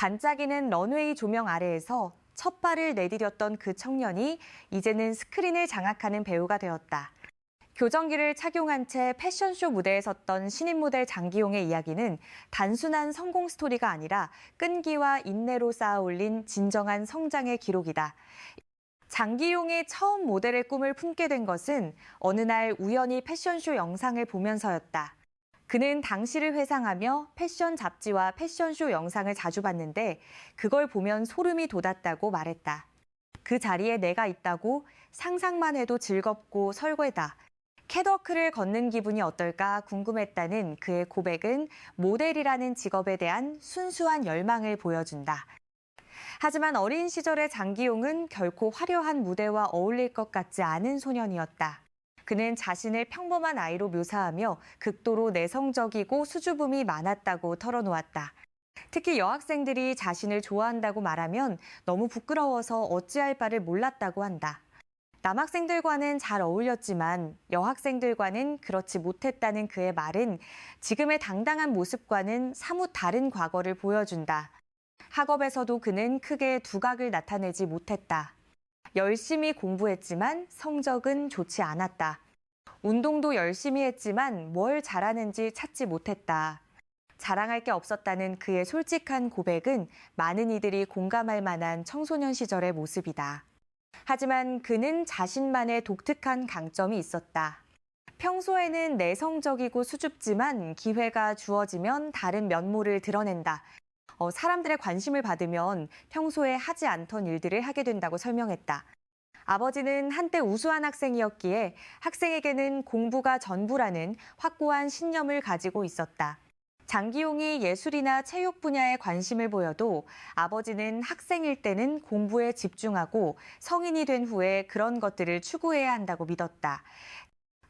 반짝이는 런웨이 조명 아래에서 첫 발을 내디뎠던 그 청년이 이제는 스크린을 장악하는 배우가 되었다. 교정기를 착용한 채 패션쇼 무대에 섰던 신인 모델 장기용의 이야기는 단순한 성공 스토리가 아니라 끈기와 인내로 쌓아 올린 진정한 성장의 기록이다. 장기용이 처음 모델의 꿈을 품게 된 것은 어느 날 우연히 패션쇼 영상을 보면서였다. 그는 당시를 회상하며 패션 잡지와 패션쇼 영상을 자주 봤는데 그걸 보면 소름이 돋았다고 말했다. 그 자리에 내가 있다고 상상만 해도 즐겁고 설레다. catwalk를 걷는 기분이 어떨까 궁금했다는 그의 고백은 모델이라는 직업에 대한 순수한 열망을 보여준다. 하지만 어린 시절의 장기용은 결코 화려한 무대와 어울릴 것 같지 않은 소년이었다. 그는 자신을 평범한 아이로 묘사하며 극도로 내성적이고 수줍음이 많았다고 털어놓았다. 특히 여학생들이 자신을 좋아한다고 말하면 너무 부끄러워서 어찌할 바를 몰랐다고 한다. 남학생들과는 잘 어울렸지만 여학생들과는 그렇지 못했다는 그의 말은 지금의 당당한 모습과는 사뭇 다른 과거를 보여준다. 학업에서도 그는 크게 두각을 나타내지 못했다. 열심히 공부했지만 성적은 좋지 않았다. 운동도 열심히 했지만 뭘 잘하는지 찾지 못했다. 자랑할 게 없었다는 그의 솔직한 고백은 많은 이들이 공감할 만한 청소년 시절의 모습이다. 하지만 그는 자신만의 독특한 강점이 있었다. 평소에는 내성적이고 수줍지만 기회가 주어지면 다른 면모를 드러낸다. 사람들의 관심을 받으면 평소에 하지 않던 일들을 하게 된다고 설명했다. 아버지는 한때 우수한 학생이었기에 학생에게는 공부가 전부라는 확고한 신념을 가지고 있었다. 장기용이 예술이나 체육 분야에 관심을 보여도 아버지는 학생일 때는 공부에 집중하고 성인이 된 후에 그런 것들을 추구해야 한다고 믿었다.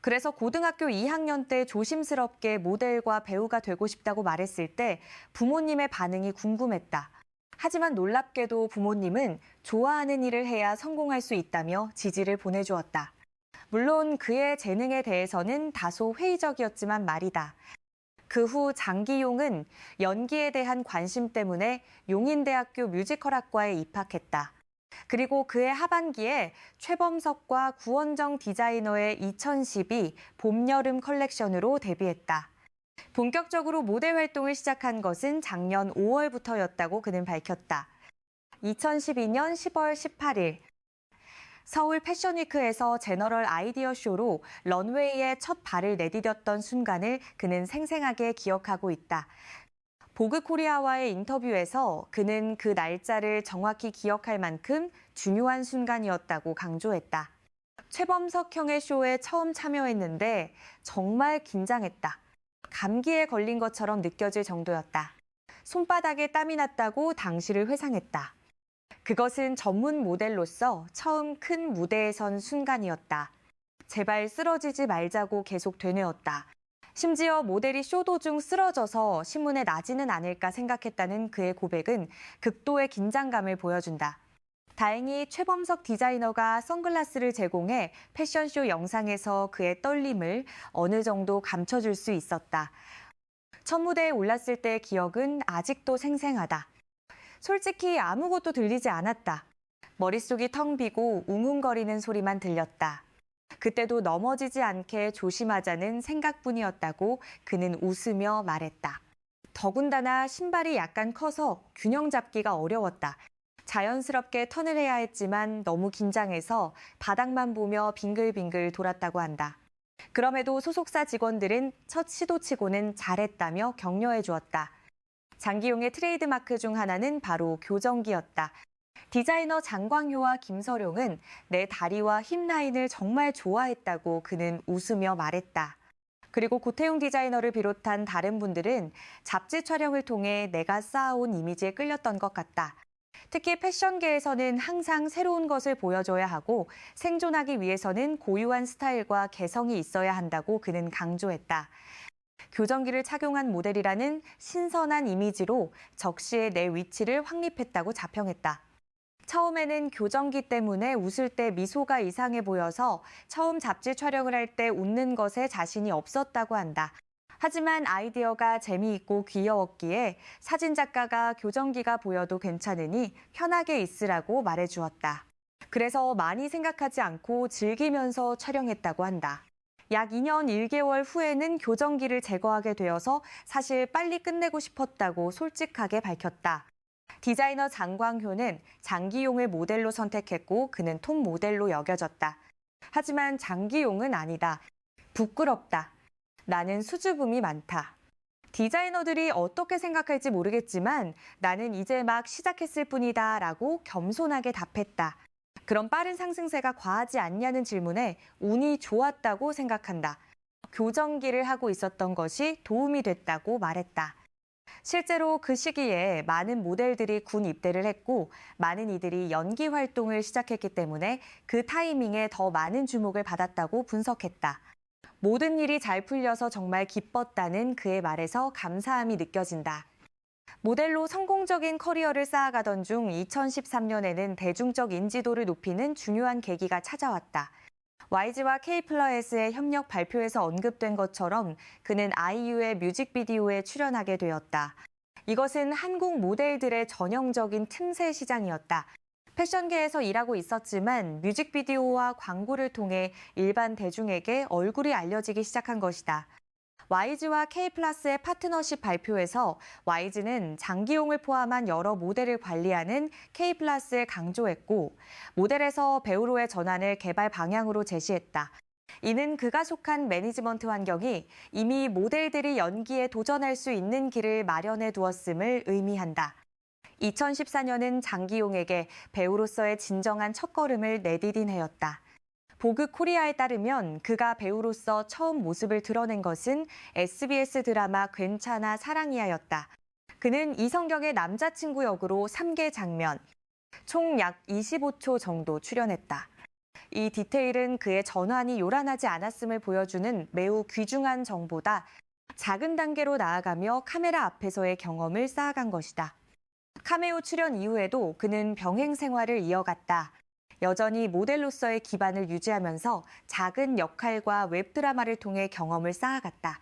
그래서 고등학교 2학년 때 조심스럽게 모델과 배우가 되고 싶다고 말했을 때 부모님의 반응이 궁금했다. 하지만 놀랍게도 부모님은 좋아하는 일을 해야 성공할 수 있다며 지지를 보내주었다. 물론 그의 재능에 대해서는 다소 회의적이었지만 말이다. 그 후 장기용은 연기에 대한 관심 때문에 용인대학교 뮤지컬학과에 입학했다. 그리고 그의 하반기에 최범석과 구원정 디자이너의 2012 봄, 여름 컬렉션으로 데뷔했다. 본격적으로 모델 활동을 시작한 것은 작년 5월부터였다고 그는 밝혔다. 2012년 10월 18일 서울 패션위크에서 제너럴 아이디어 쇼로 런웨이에 첫 발을 내디뎠던 순간을 그는 생생하게 기억하고 있다. 보그코리아와의 인터뷰에서 그는 그 날짜를 정확히 기억할 만큼 중요한 순간이었다고 강조했다. 최범석 형의 쇼에 처음 참여했는데 정말 긴장했다. 감기에 걸린 것처럼 느껴질 정도였다. 손바닥에 땀이 났다고 당시를 회상했다. 그것은 전문 모델로서 처음 큰 무대에 선 순간이었다. 제발 쓰러지지 말자고 계속 되뇌었다. 심지어 모델이 쇼 도중 쓰러져서 신문에 나지는 않을까 생각했다는 그의 고백은 극도의 긴장감을 보여준다. 다행히 최범석 디자이너가 선글라스를 제공해 패션쇼 영상에서 그의 떨림을 어느 정도 감춰줄 수 있었다. 첫 무대에 올랐을 때의 기억은 아직도 생생하다. 솔직히 아무것도 들리지 않았다. 머릿속이 텅 비고 웅웅거리는 소리만 들렸다. 그때도 넘어지지 않게 조심하자는 생각뿐이었다고 그는 웃으며 말했다. 더군다나 신발이 약간 커서 균형 잡기가 어려웠다. 자연스럽게 턴을 해야 했지만 너무 긴장해서 바닥만 보며 빙글빙글 돌았다고 한다. 그럼에도 소속사 직원들은 첫 시도치고는 잘했다며 격려해 주었다. 장기용의 트레이드마크 중 하나는 바로 교정기였다. 디자이너 장광효와 김서룡은 내 다리와 힙 라인을 정말 좋아했다고 그는 웃으며 말했다. 그리고 고태용 디자이너를 비롯한 다른 분들은 잡지 촬영을 통해 내가 쌓아온 이미지에 끌렸던 것 같다. 특히 패션계에서는 항상 새로운 것을 보여줘야 하고 생존하기 위해서는 고유한 스타일과 개성이 있어야 한다고 그는 강조했다. 교정기를 착용한 모델이라는 신선한 이미지로 적시에 내 위치를 확립했다고 자평했다. 처음에는 교정기 때문에 웃을 때 미소가 이상해 보여서 처음 잡지 촬영을 할 때 웃는 것에 자신이 없었다고 한다. 하지만 아이디어가 재미있고 귀여웠기에 사진작가가 교정기가 보여도 괜찮으니 편하게 있으라고 말해주었다. 그래서 많이 생각하지 않고 즐기면서 촬영했다고 한다. 약 2년 1개월 후에는 교정기를 제거하게 되어서 사실 빨리 끝내고 싶었다고 솔직하게 밝혔다. 디자이너 장광효는 장기용을 모델로 선택했고 그는 톱 모델로 여겨졌다. 하지만 장기용은 아니다. 부끄럽다. 나는 수줍음이 많다. 디자이너들이 어떻게 생각할지 모르겠지만 나는 이제 막 시작했을 뿐이다 라고 겸손하게 답했다. 그런 빠른 상승세가 과하지 않냐는 질문에 운이 좋았다고 생각한다. 교정기를 하고 있었던 것이 도움이 됐다고 말했다. 실제로 그 시기에 많은 모델들이 군 입대를 했고 많은 이들이 연기 활동을 시작했기 때문에 그 타이밍에 더 많은 주목을 받았다고 분석했다. 모든 일이 잘 풀려서 정말 기뻤다는 그의 말에서 감사함이 느껴진다. 모델로 성공적인 커리어를 쌓아가던 중 2013년에는 대중적 인지도를 높이는 중요한 계기가 찾아왔다. YG와 K-플러스의 협력 발표에서 언급된 것처럼 그는 아이유의 뮤직비디오에 출연하게 되었다. 이것은 한국 모델들의 전형적인 틈새 시장이었다. 패션계에서 일하고 있었지만 뮤직비디오와 광고를 통해 일반 대중에게 얼굴이 알려지기 시작한 것이다. YG와 K-플러스의 파트너십 발표에서 YG는 장기용을 포함한 여러 모델을 관리하는 K-플러스를 강조했고 모델에서 배우로의 전환을 개발 방향으로 제시했다. 이는 그가 속한 매니지먼트 환경이 이미 모델들이 연기에 도전할 수 있는 길을 마련해 두었음을 의미한다. 2014년은 장기용에게 배우로서의 진정한 첫걸음을 내디딘 해였다. 보그 코리아에 따르면 그가 배우로서 처음 모습을 드러낸 것은 SBS 드라마 괜찮아 사랑이야였다. 그는 이성경의 남자친구 역으로 3개 장면, 총 약 25초 정도 출연했다. 이 디테일은 그의 전환이 요란하지 않았음을 보여주는 매우 귀중한 정보다. 작은 단계로 나아가며 카메라 앞에서의 경험을 쌓아간 것이다. 카메오 출연 이후에도 그는 병행 생활을 이어갔다. 여전히 모델로서의 기반을 유지하면서 작은 역할과 웹드라마를 통해 경험을 쌓아갔다.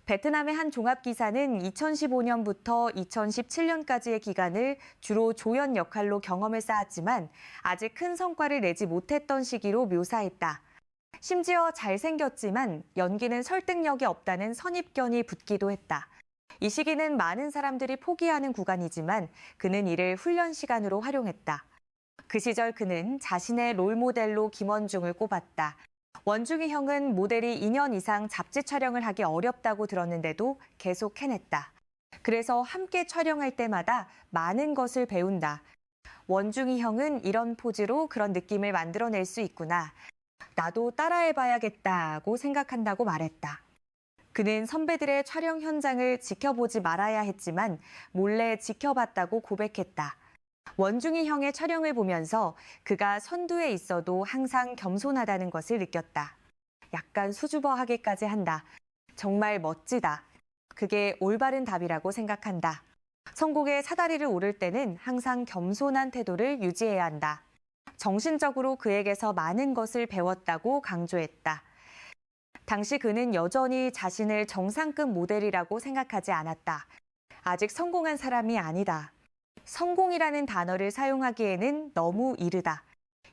베트남의 한 종합기사는 2015년부터 2017년까지의 기간을 주로 조연 역할로 경험을 쌓았지만 아직 큰 성과를 내지 못했던 시기로 묘사했다. 심지어 잘생겼지만 연기는 설득력이 없다는 선입견이 붙기도 했다. 이 시기는 많은 사람들이 포기하는 구간이지만 그는 이를 훈련 시간으로 활용했다. 그 시절 그는 자신의 롤모델로 김원중을 꼽았다. 원중이 형은 모델이 2년 이상 잡지 촬영을 하기 어렵다고 들었는데도 계속 해냈다. 그래서 함께 촬영할 때마다 많은 것을 배운다. 원중이 형은 이런 포즈로 그런 느낌을 만들어낼 수 있구나. 나도 따라해봐야겠다고 생각한다고 말했다. 그는 선배들의 촬영 현장을 지켜보지 말아야 했지만 몰래 지켜봤다고 고백했다. 원중이 형의 촬영을 보면서 그가 선두에 있어도 항상 겸손하다는 것을 느꼈다. 약간 수줍어하기까지 한다. 정말 멋지다. 그게 올바른 답이라고 생각한다. 선곡의 사다리를 오를 때는 항상 겸손한 태도를 유지해야 한다. 정신적으로 그에게서 많은 것을 배웠다고 강조했다. 당시 그는 여전히 자신을 정상급 모델이라고 생각하지 않았다. 아직 성공한 사람이 아니다. 성공이라는 단어를 사용하기에는 너무 이르다.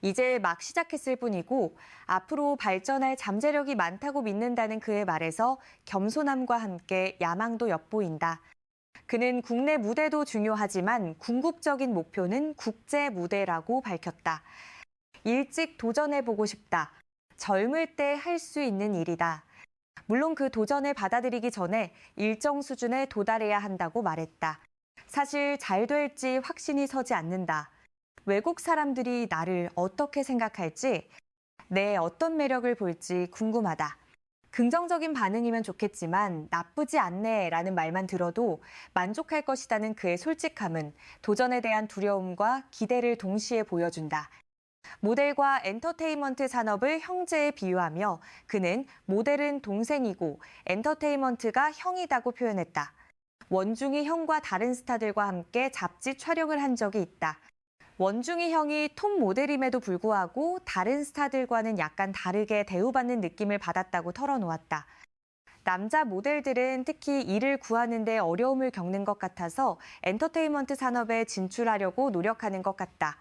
이제 막 시작했을 뿐이고 앞으로 발전할 잠재력이 많다고 믿는다는 그의 말에서 겸손함과 함께 야망도 엿보인다. 그는 국내 무대도 중요하지만 궁극적인 목표는 국제 무대라고 밝혔다. 일찍 도전해보고 싶다. 젊을 때 할 수 있는 일이다. 물론 그 도전을 받아들이기 전에 일정 수준에 도달해야 한다고 말했다. 사실 잘 될지 확신이 서지 않는다. 외국 사람들이 나를 어떻게 생각할지, 내 어떤 매력을 볼지 궁금하다. 긍정적인 반응이면 좋겠지만 나쁘지 않네라는 말만 들어도 만족할 것이라는 그의 솔직함은 도전에 대한 두려움과 기대를 동시에 보여준다. 모델과 엔터테인먼트 산업을 형제에 비유하며 그는 모델은 동생이고 엔터테인먼트가 형이다고 표현했다. 원중이 형과 다른 스타들과 함께 잡지 촬영을 한 적이 있다. 원중이 형이 톱 모델임에도 불구하고 다른 스타들과는 약간 다르게 대우받는 느낌을 받았다고 털어놓았다. 남자 모델들은 특히 일을 구하는 데 어려움을 겪는 것 같아서 엔터테인먼트 산업에 진출하려고 노력하는 것 같다.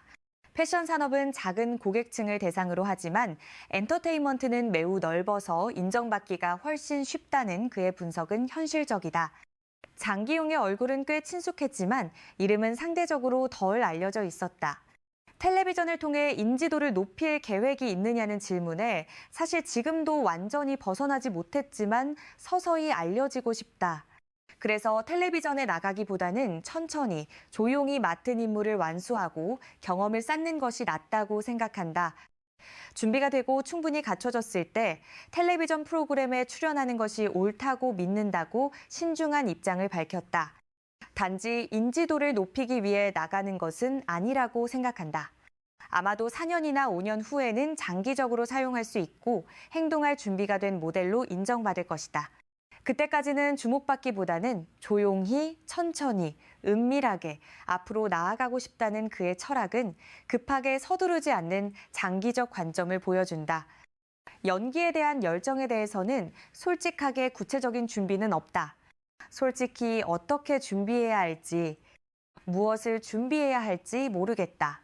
패션 산업은 작은 고객층을 대상으로 하지만 엔터테인먼트는 매우 넓어서 인정받기가 훨씬 쉽다는 그의 분석은 현실적이다. 장기용의 얼굴은 꽤 친숙했지만 이름은 상대적으로 덜 알려져 있었다. 텔레비전을 통해 인지도를 높일 계획이 있느냐는 질문에 사실 지금도 완전히 벗어나지 못했지만 서서히 알려지고 싶다. 그래서 텔레비전에 나가기보다는 천천히 조용히 맡은 임무를 완수하고 경험을 쌓는 것이 낫다고 생각한다. 준비가 되고 충분히 갖춰졌을 때 텔레비전 프로그램에 출연하는 것이 옳다고 믿는다고 신중한 입장을 밝혔다. 단지 인지도를 높이기 위해 나가는 것은 아니라고 생각한다. 아마도 4년이나 5년 후에는 장기적으로 사용할 수 있고 행동할 준비가 된 모델로 인정받을 것이다. 그때까지는 주목받기보다는 조용히, 천천히, 은밀하게 앞으로 나아가고 싶다는 그의 철학은 급하게 서두르지 않는 장기적 관점을 보여준다. 연기에 대한 열정에 대해서는 솔직하게 구체적인 준비는 없다. 솔직히 어떻게 준비해야 할지, 무엇을 준비해야 할지 모르겠다.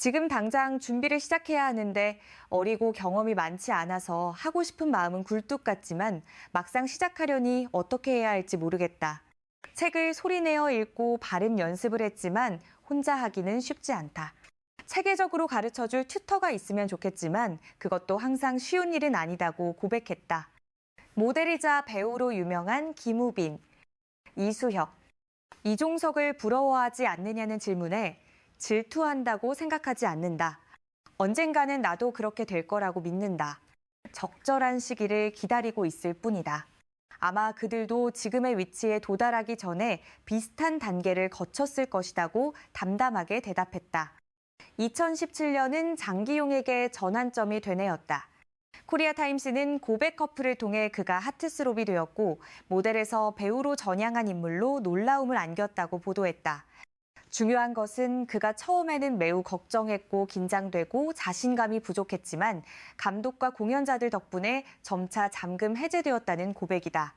지금 당장 준비를 시작해야 하는데 어리고 경험이 많지 않아서 하고 싶은 마음은 굴뚝 같지만 막상 시작하려니 어떻게 해야 할지 모르겠다. 책을 소리내어 읽고 발음 연습을 했지만 혼자 하기는 쉽지 않다. 체계적으로 가르쳐줄 튜터가 있으면 좋겠지만 그것도 항상 쉬운 일은 아니다고 고백했다. 모델이자 배우로 유명한 김우빈, 이수혁, 이종석을 부러워하지 않느냐는 질문에 질투한다고 생각하지 않는다. 언젠가는 나도 그렇게 될 거라고 믿는다. 적절한 시기를 기다리고 있을 뿐이다. 아마 그들도 지금의 위치에 도달하기 전에 비슷한 단계를 거쳤을 것이라고 담담하게 대답했다. 2017년은 장기용에게 전환점이 된 해였다. 코리아타임스는 고백 커플을 통해 그가 하트스롭이 되었고 모델에서 배우로 전향한 인물로 놀라움을 안겼다고 보도했다. 중요한 것은 그가 처음에는 매우 걱정했고 긴장되고 자신감이 부족했지만 감독과 공연자들 덕분에 점차 잠금 해제되었다는 고백이다.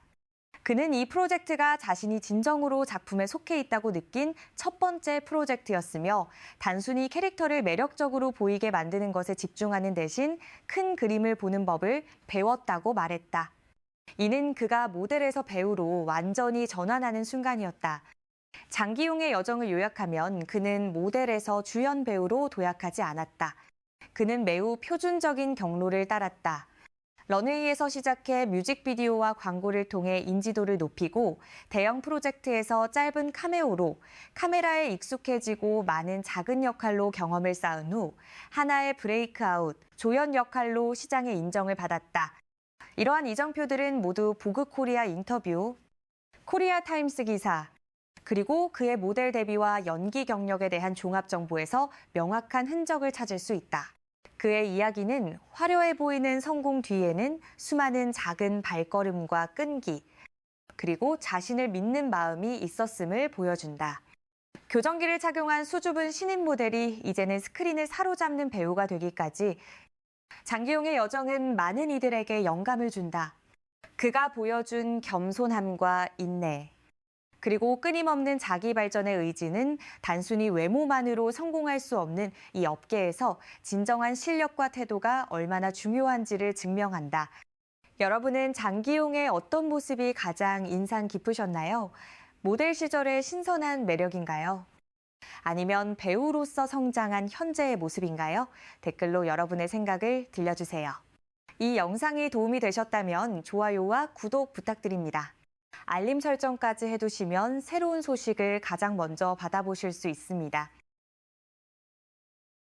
그는 이 프로젝트가 자신이 진정으로 작품에 속해 있다고 느낀 첫 번째 프로젝트였으며 단순히 캐릭터를 매력적으로 보이게 만드는 것에 집중하는 대신 큰 그림을 보는 법을 배웠다고 말했다. 이는 그가 모델에서 배우로 완전히 전환하는 순간이었다. 장기용의 여정을 요약하면 그는 모델에서 주연 배우로 도약하지 않았다. 그는 매우 표준적인 경로를 따랐다. 런웨이에서 시작해 뮤직비디오와 광고를 통해 인지도를 높이고 대형 프로젝트에서 짧은 카메오로 카메라에 익숙해지고 많은 작은 역할로 경험을 쌓은 후 하나의 브레이크아웃, 조연 역할로 시장의 인정을 받았다. 이러한 이정표들은 모두 보그코리아 인터뷰, 코리아타임스 기사, 그리고 그의 모델 데뷔와 연기 경력에 대한 종합 정보에서 명확한 흔적을 찾을 수 있다. 그의 이야기는 화려해 보이는 성공 뒤에는 수많은 작은 발걸음과 끈기, 그리고 자신을 믿는 마음이 있었음을 보여준다. 교정기를 착용한 수줍은 신인 모델이 이제는 스크린을 사로잡는 배우가 되기까지 장기용의 여정은 많은 이들에게 영감을 준다. 그가 보여준 겸손함과 인내, 그리고 끊임없는 자기 발전의 의지는 단순히 외모만으로 성공할 수 없는 이 업계에서 진정한 실력과 태도가 얼마나 중요한지를 증명한다. 여러분은 장기용의 어떤 모습이 가장 인상 깊으셨나요? 모델 시절의 신선한 매력인가요? 아니면 배우로서 성장한 현재의 모습인가요? 댓글로 여러분의 생각을 들려주세요. 이 영상이 도움이 되셨다면 좋아요와 구독 부탁드립니다. 알림 설정까지 해두시면 새로운 소식을 가장 먼저 받아보실 수 있습니다.